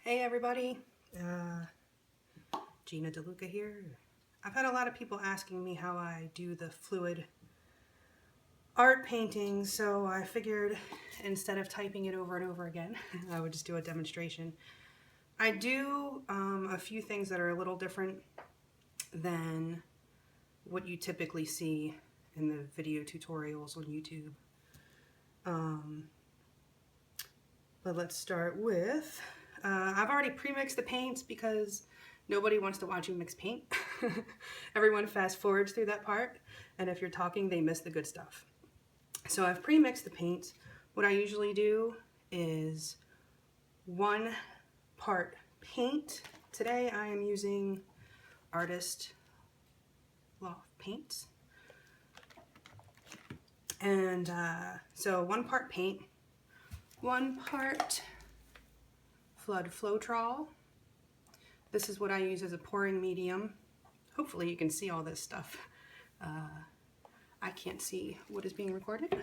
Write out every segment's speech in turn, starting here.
Hey everybody, Gina DeLuca here. I've had a lot of people asking me how I do the fluid art paintings, so I figured instead of typing it over and over again, I would just do a demonstration. I do a few things that are a little different than what you typically see in the video tutorials on YouTube. But let's start with, I've already pre-mixed the paints because nobody wants to watch you mix paint. Everyone fast forwards through that part, and if you're talking, they miss the good stuff. So I've pre-mixed the paints. What I usually do is 1 part paint. Today I am using Artist Loft paints. And so 1 part paint, 1 part Flood Floetrol. This is what I use as a pouring medium. Hopefully you can see all this stuff. I can't see what is being recorded.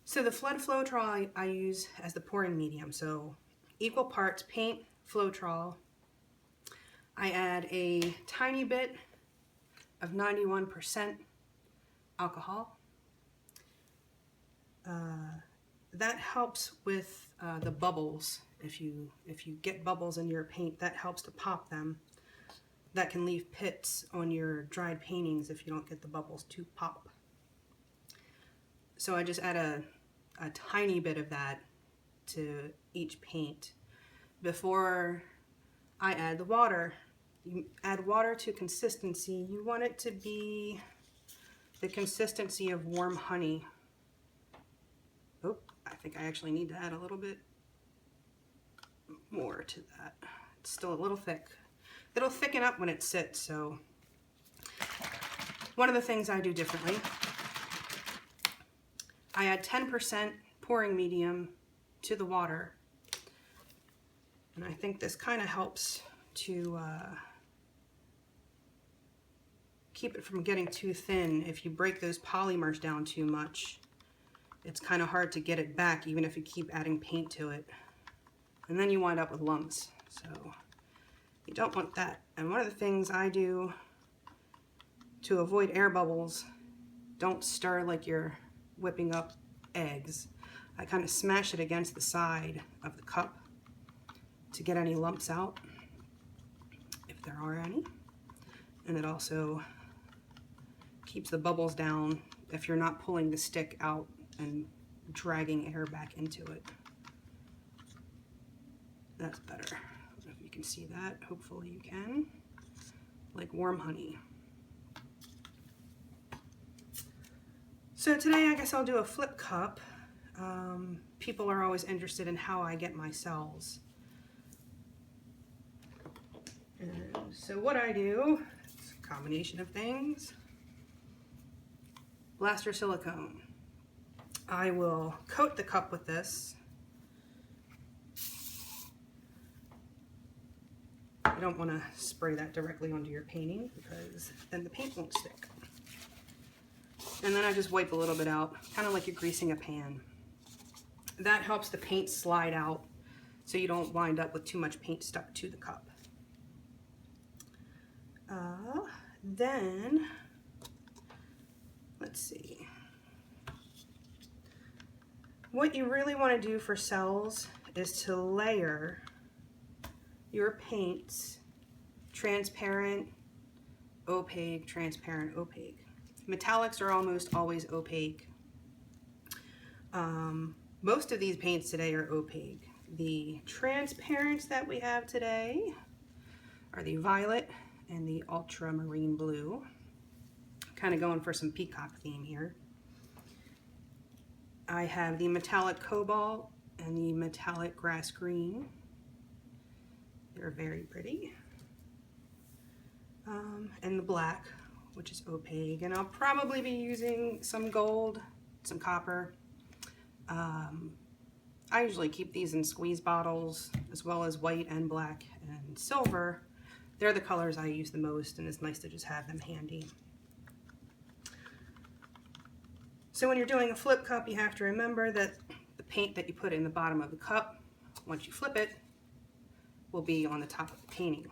So the Flood Floetrol I use as the pouring medium. So equal parts paint, Floetrol. I add a tiny bit of 91% alcohol. That helps with the bubbles. If you get bubbles in your paint, that helps to pop them. That can leave pits on your dried paintings if you don't get the bubbles to pop. So I just add a tiny bit of that to each paint. Before I add the water, you add water to consistency. You want it to be the consistency of warm honey. Oh, I think I actually need to add a little bit more to that. It's still a little thick. It'll thicken up when it sits, so one of the things I do differently, I add 10% pouring medium to the water, and I think this kind of helps to keep it from getting too thin. If you break those polymers down too much, it's kind of hard to get it back even if you keep adding paint to it. And then you wind up with lumps. So you don't want that. And one of the things I do to avoid air bubbles, don't stir like you're whipping up eggs. I kind of smash it against the side of the cup to get any lumps out, if there are any. And it also keeps the bubbles down if you're not pulling the stick out and dragging air back into it. That's better. I don't know if you can see that. Hopefully you can. Like warm honey. So today I guess I'll do a flip cup. People are always interested in how I get my cells. And so what I do, it's a combination of things. Blaster silicone. I will coat the cup with this. You don't want to spray that directly onto your painting because then the paint won't stick. And then I just wipe a little bit out, kind of like you're greasing a pan. That helps the paint slide out so you don't wind up with too much paint stuck to the cup. Then, let's see. What you really want to do for cells is to layer your paints transparent, opaque, transparent, opaque. Metallics are almost always opaque. Most of these paints today are opaque. The transparents that we have today are the violet and the ultramarine blue. Kind of going for some peacock theme here. I have the metallic cobalt and the metallic grass green. They're very pretty. And the black, which is opaque. And I'll probably be using some gold, some copper. I usually keep these in squeeze bottles, as well as white and black and silver. They're the colors I use the most, and it's nice to just have them handy. So when you're doing a flip cup, you have to remember that the paint that you put in the bottom of the cup, once you flip it, will be on the top of the painting.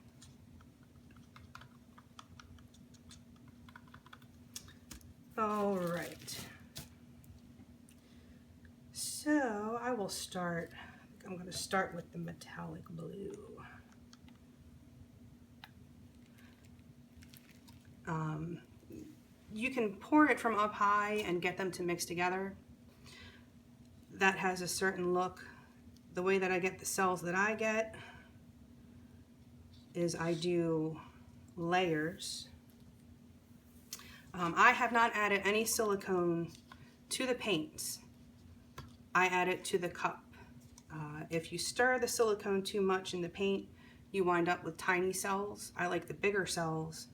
All right. So I will start, I'm going to start with the metallic blue. You can pour it from up high and get them to mix together. That has a certain look. The way that I get the cells that I get is I do layers. I have not added any silicone to the paints. I add it to the cup. If you stir the silicone too much in the paint, you wind up with tiny cells. I like the bigger cells.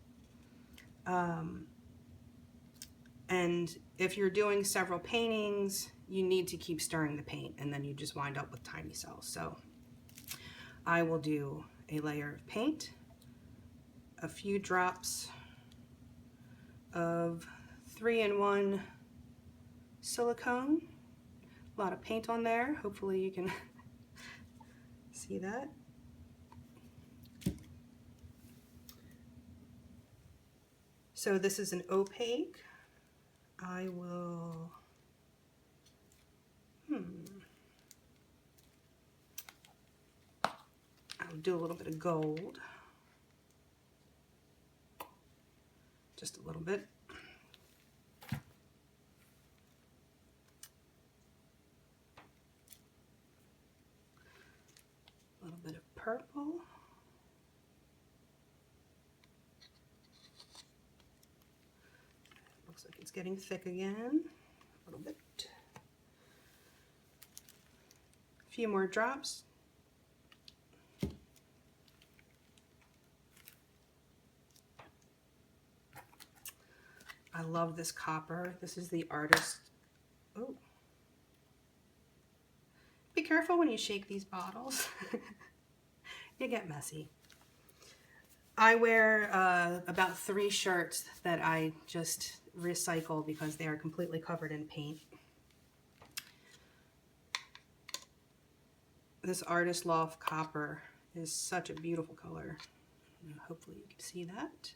And if you're doing several paintings, you need to keep stirring the paint, and then you just wind up with tiny cells. So I will do a layer of paint, a few drops of 3-in-1 silicone, a lot of paint on there. Hopefully you can see that. So this is an opaque. I will, I'll do a little bit of gold. Just a little bit. A little bit of purple. Looks like it's getting thick again. A little bit. A few more drops. I love this copper. This is the artist. Oh. Be careful when you shake these bottles. You get messy. I wear about 3 shirts that I just recycle because they are completely covered in paint. This Artist Loft copper is such a beautiful color. Hopefully you can see that.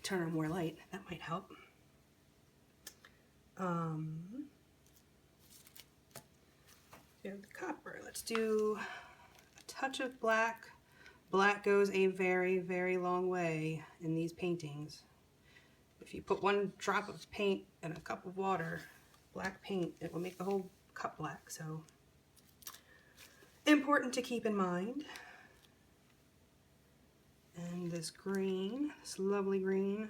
Turn on more light, that might help. We have the copper. Let's do a touch of black. Black goes a very, very long way in these paintings. If you put 1 drop of paint in a cup of water, black paint, it will make the whole cup black. So important to keep in mind. And this green, this lovely green.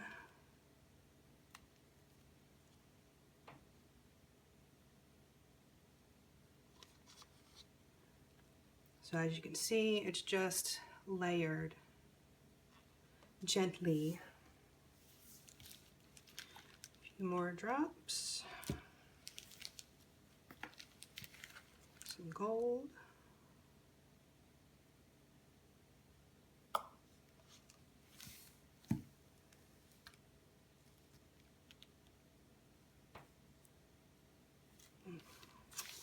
So as you can see, it's just layered gently. A few more drops. Some gold.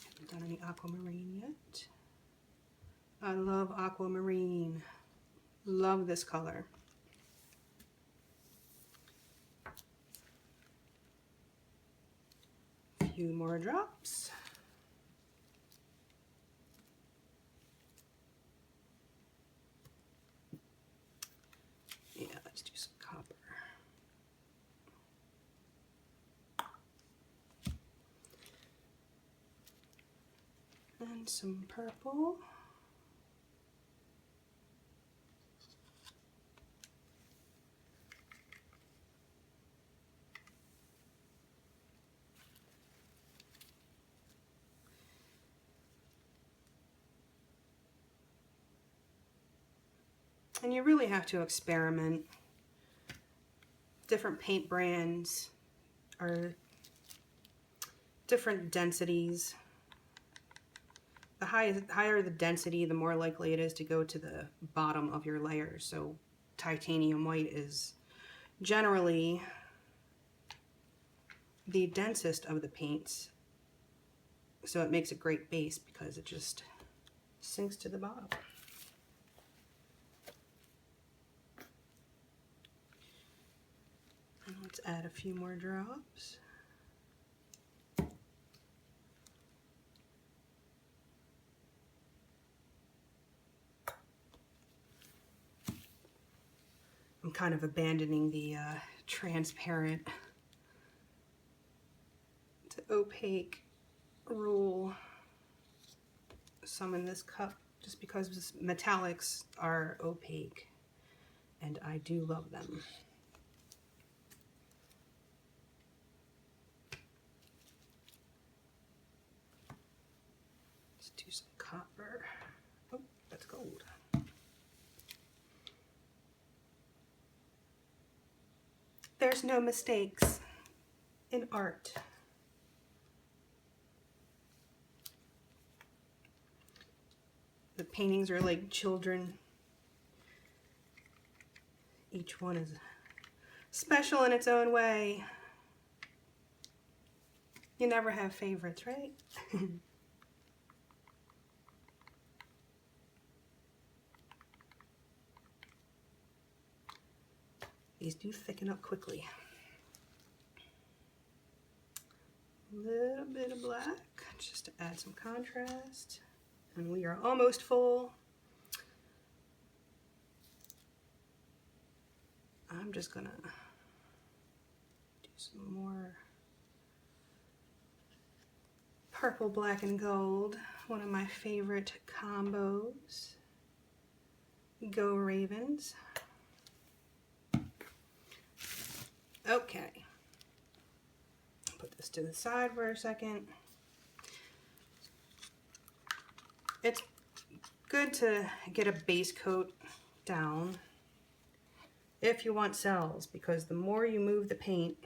Haven't done any aquamarine yet. I love aquamarine. Love this color. A few more drops. Yeah, let's do some copper. And some purple. And you really have to experiment. Different paint brands are different densities. The higher the density, the more likely it is to go to the bottom of your layers. So titanium white is generally the densest of the paints, so it makes a great base because it just sinks to the bottom. And let's add a few more drops. I'm kind of abandoning the transparent to opaque rule. Some in this cup just because metallics are opaque and I do love them. Let's do some copper. Oh, that's gold. There's no mistakes in art. The paintings are like children. Each one is special in its own way. You never have favorites, right? These do thicken up quickly. A little bit of black just to add some contrast. And we are almost full. I'm just gonna do some more purple, black, and gold. One of my favorite combos. Go Ravens. Okay. Put this to the side for a second. It's good to get a base coat down if you want cells, because the more you move the paint,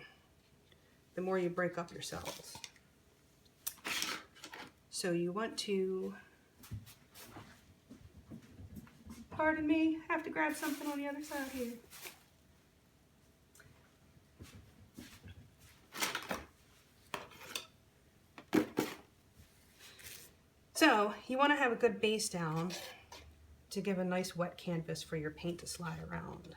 the more you break up your cells. So you want to, pardon me, I have to grab something on the other side here. So you want to have a good base down to give a nice wet canvas for your paint to slide around.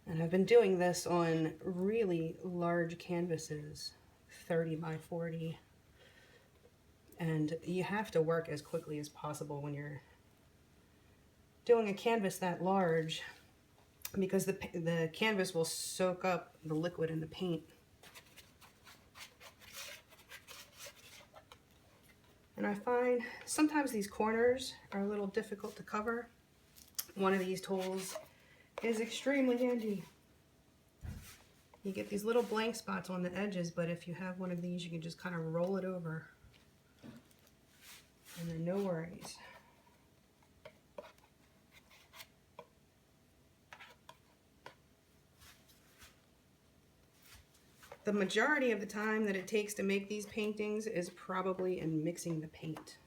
And I've been doing this on really large canvases, 30 by 40. And you have to work as quickly as possible when you're doing a canvas that large, because the canvas will soak up the liquid in the paint. And I find sometimes these corners are a little difficult to cover. One of these tools is extremely handy. You get these little blank spots on the edges, but if you have one of these, you can just kind of roll it over and then no worries. The majority of the time that it takes to make these paintings is probably in mixing the paint,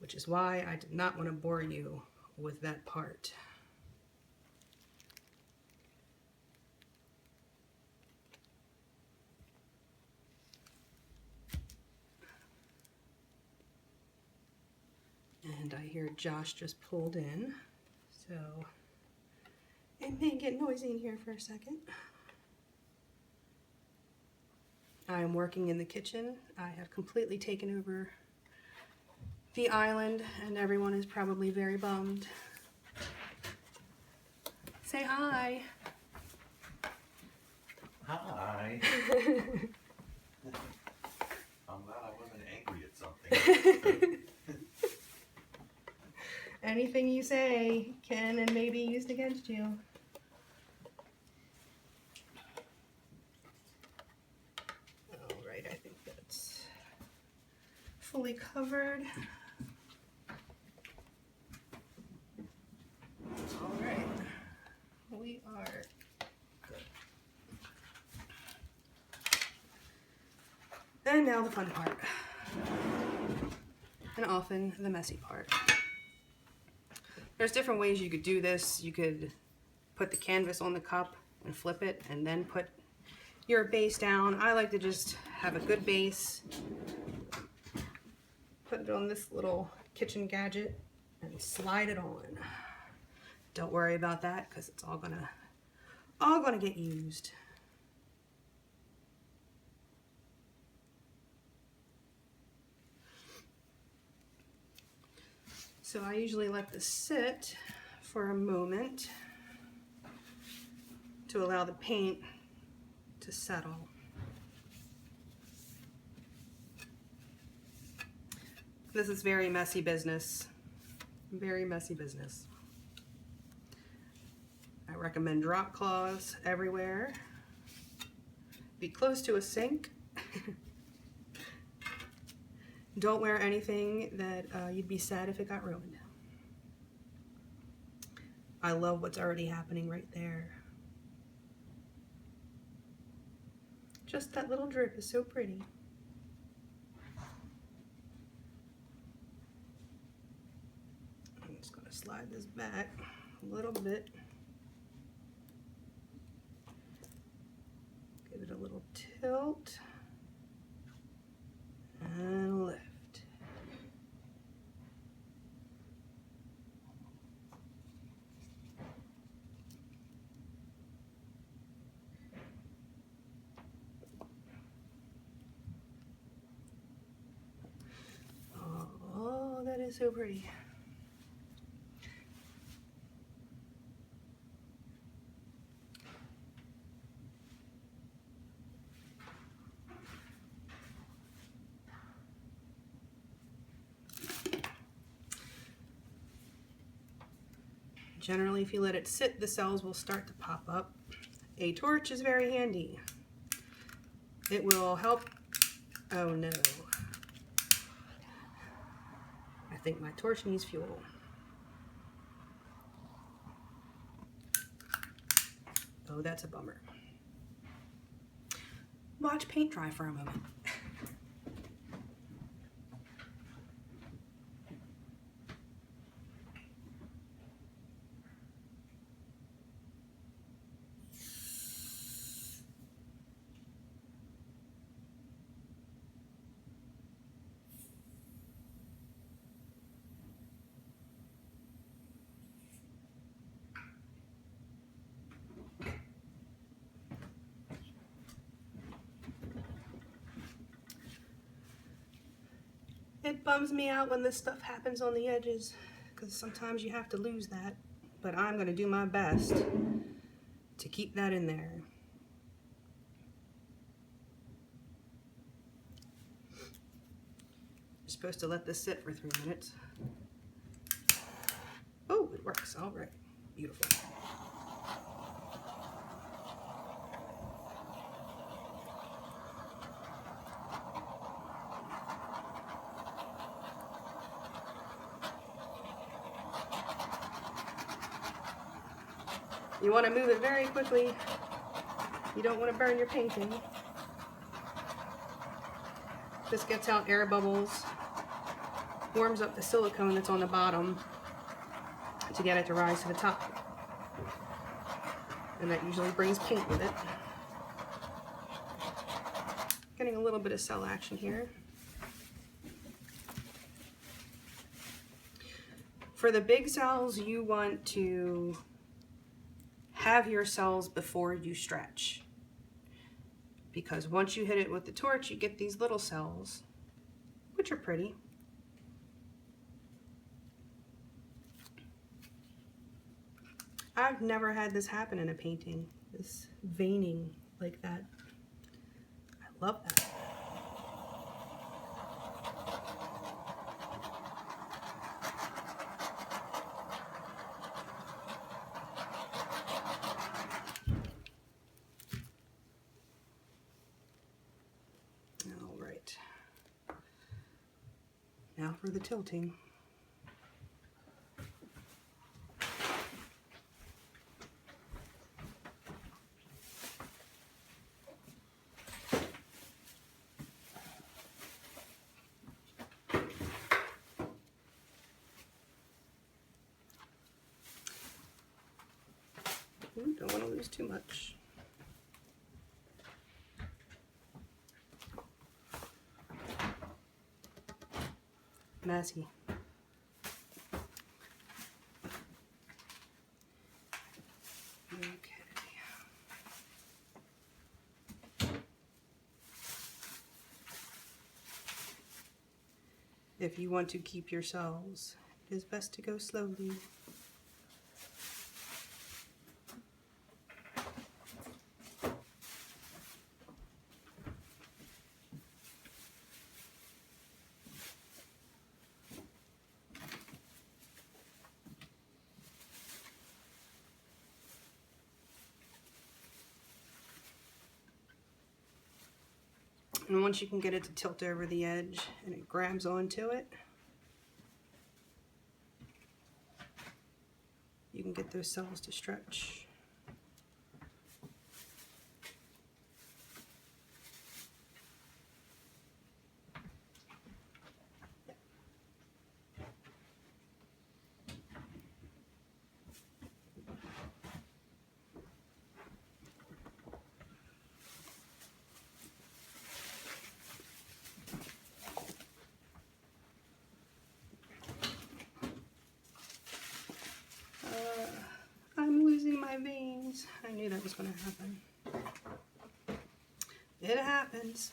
which is why I did not want to bore you with that part. And I hear Josh just pulled in, so it may get noisy in here for a second. I am working in the kitchen. I have completely taken over the island and everyone is probably very bummed. Say hi. Hi. I'm glad I wasn't angry at something. Anything you say can and may be used against you. Alright, I think that's fully covered. Alright, we are good. And now the fun part. and often the messy part. There's different ways you could do this. You could put the canvas on the cup and flip it and then put your base down. I like to just have a good base, put it on this little kitchen gadget and slide it on. Don't worry about that because it's all gonna get used. So I usually let this sit for a moment to allow the paint to settle. This is very messy business. Very messy business. I recommend drop cloths everywhere. Be close to a sink. Don't wear anything that you'd be sad if it got ruined. I love what's already happening right there. Just that little drip is so pretty. I'm just going to slide this back a little bit. Give it a little tilt. And lift. Oh, that is so pretty. Generally, if you let it sit, the cells will start to pop up. A torch is very handy. It will help. Oh no. I think my torch needs fuel. Oh, that's a bummer. Watch paint dry for a moment. It bums me out when this stuff happens on the edges because sometimes you have to lose that, but I'm going to do my best to keep that in there. You're supposed to let this sit for 3 minutes. Oh, it works. All right. Beautiful. You want to move it very quickly. You don't want to burn your painting. This gets out air bubbles, warms up the silicone that's on the bottom to get it to rise to the top. And that usually brings paint with it. Getting a little bit of cell action here. For the big cells, you want to have your cells before you stretch, because once you hit it with the torch, you get these little cells, which are pretty. I've never had this happen in a painting, this veining like that. I love that. Now for the tilting. don't want to lose too much. Messy. Okay. If you want to keep your cells, it is best to go slowly. And once you can get it to tilt over the edge and it grabs onto it, you can get those cells to stretch. I'm losing my veins. I knew that was going to happen. It happens.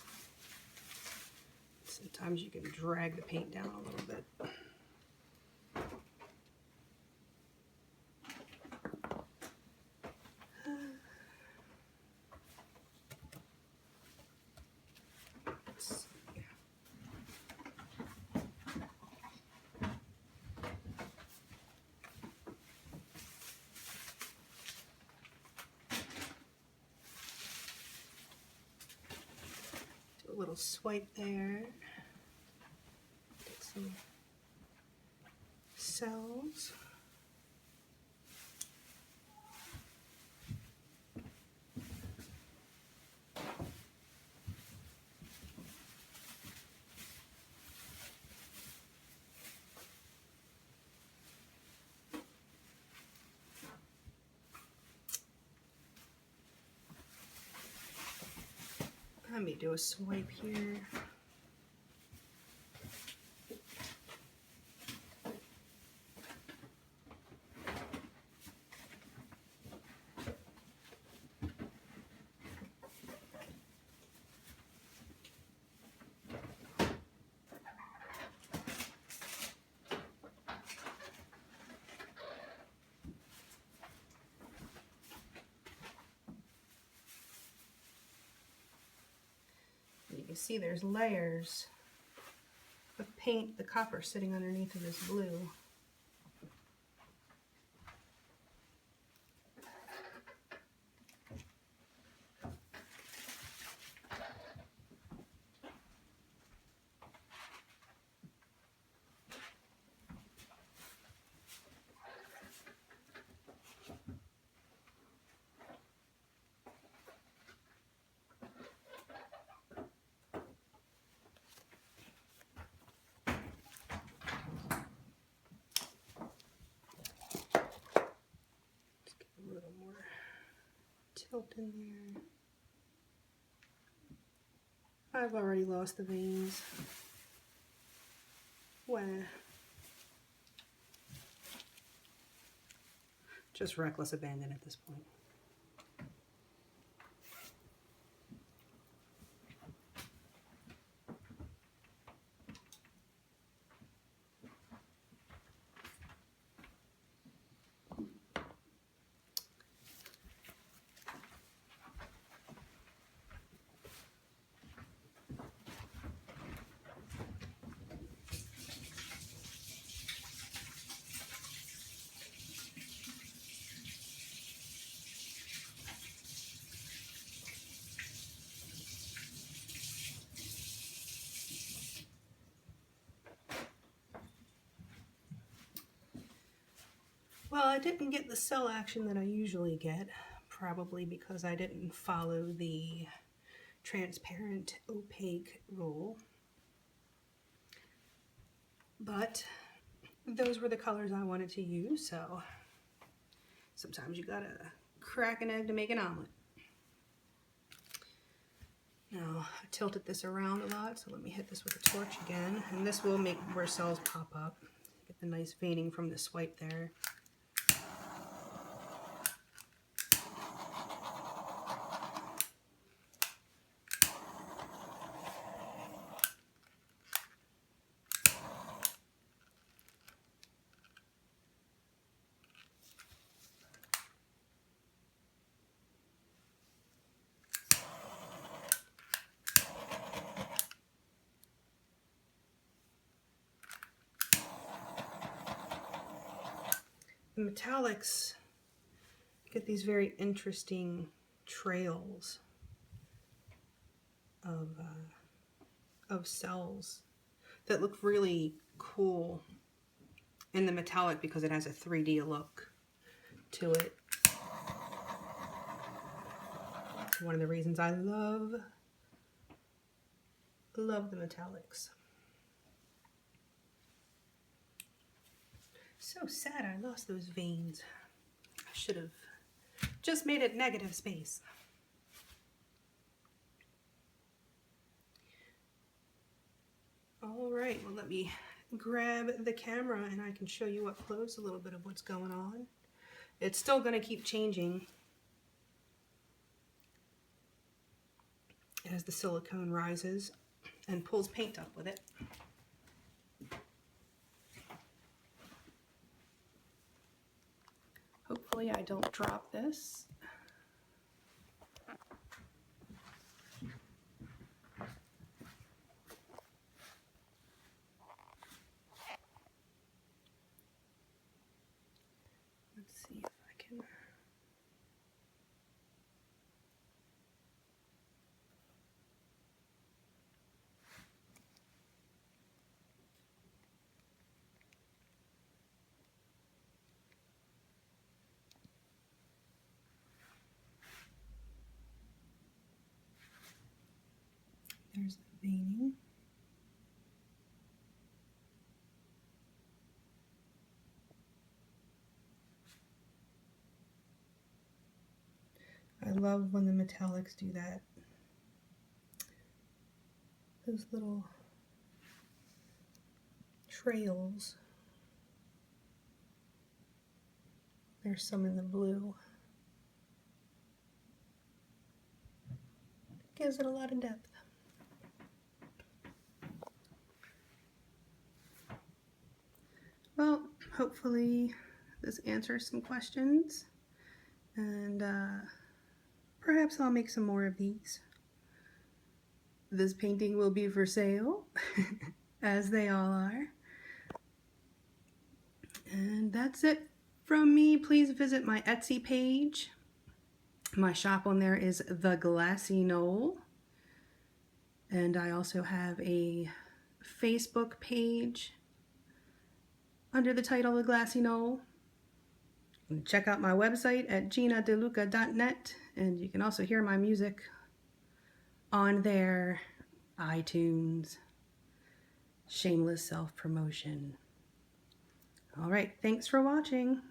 Sometimes you can drag the paint down a little bit. A little swipe there. Get some cells. Let me do a swipe here. You can see there's layers of paint, the copper sitting underneath of this blue. Tilt in there. I've already lost the veins. Wah. Just reckless abandon at this point. Well, I didn't get the cell action that I usually get, probably because I didn't follow the transparent opaque rule. But those were the colors I wanted to use, so sometimes you gotta crack an egg to make an omelet. Now, I tilted this around a lot, so let me hit this with a torch again. And this will make where cells pop up. Get the nice veining from the swipe there. The metallics get these very interesting trails of cells that look really cool in the metallic because it has a 3D look to it. One of the reasons I love the metallics. So sad I lost those veins. I should have just made it negative space. All right, well, let me grab the camera and I can show you up close a little bit of what's going on. It's still going to keep changing as the silicone rises and pulls paint up with it. Hopefully I don't drop this. Let's see if I can. There's the veining. I love when the metallics do that. Those little trails. There's some in the blue. Gives it a lot of depth. Well, hopefully this answers some questions, and perhaps I'll make some more of these. This painting will be for sale, as they all are. And that's it from me. Please visit my Etsy page. My shop on there is The Glassy Knoll. And I also have a Facebook page under the title The Glassy Knoll. You can check out my website at ginadeluca.net, and you can also hear my music on there, iTunes, shameless self-promotion. All right, thanks for watching.